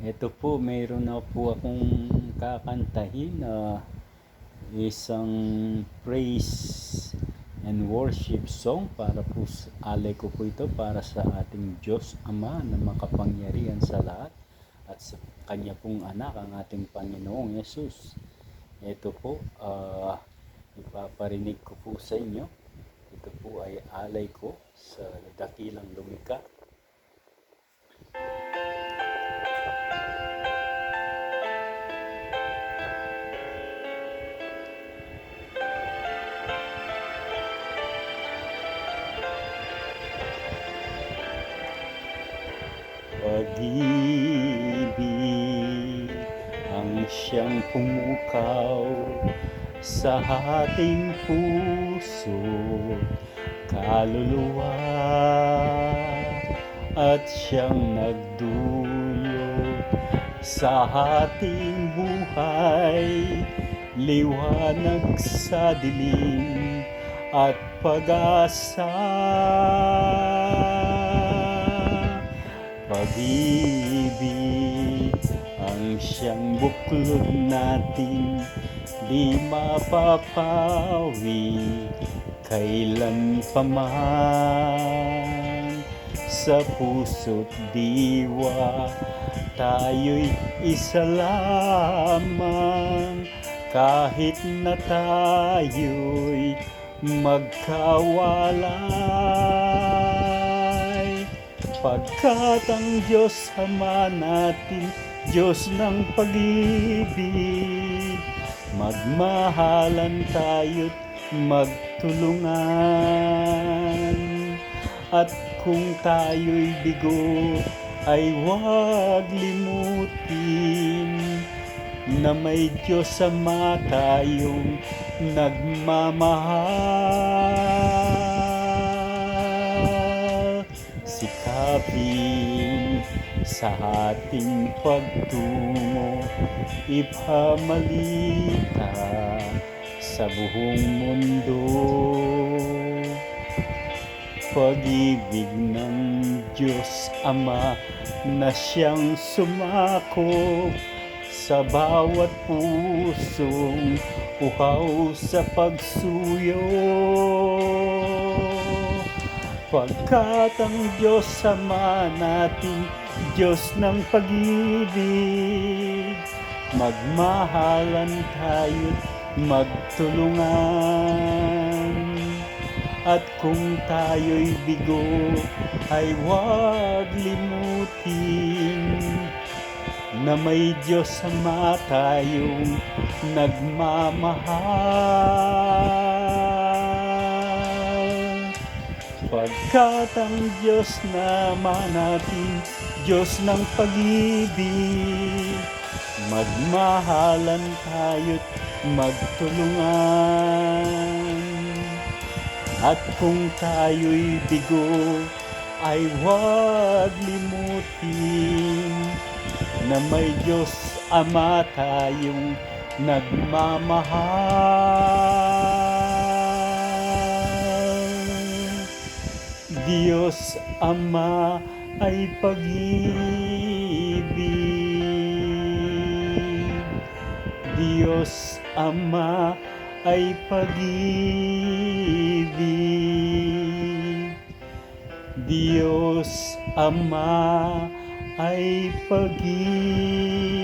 Ito po, mayroon na po akong kakantahin na isang praise and worship song para po alay ko po ito para sa ating Diyos Ama na makapangyarihan sa lahat at sa Kanya pong anak, ang ating Panginoong Yesus. Ito po, ipaparinig ko po sa inyo. Ito po ay alay ko sa dakilang lumikha. Pag-ibig ang siyang pumukaw sa ating puso, kaluluwa, at siyang nagdulot sa ating buhay, liwanag sa dilim at pag-asa. Pag-ibig ang siyang buklod natin, di mapapawi kailan pa man. Sa puso't diwa tayo'y isa lamang, kahit na tayo'y magkawalay. Pagkat ang Diyos Ama natin, Diyos ng pag-ibig, magmahalan tayo't magtulungan. At kung tayo'y bigo, ay huwag limutin na may Diyos Ama tayong nagmamahal. Sikapin sa ating pagtungo, ipamalita sa buong mundo. Pag-ibig ng Diyos Ama na siyang sumakop sa bawat pusong uhaw sa pagsuyo. Pagkat ang Diyos Ama natin, Diyos ng pag-ibig, magmahalan tayo't magtulungan. At kung tayo'y bigo, ay huwag limutin na may Diyos Ama tayong nagmamahal. Pagkat ang Diyos naman natin, Diyos ng pag-ibig, magmahalan tayo't magtulungan. At kung tayo'y bigo, ay huwag limutin na may Diyos Ama tayong nagmamahal. Diyos Ama ay pag-ibig. Diyos Ama ay pag-ibig. Diyos Ama ay pag-ibig.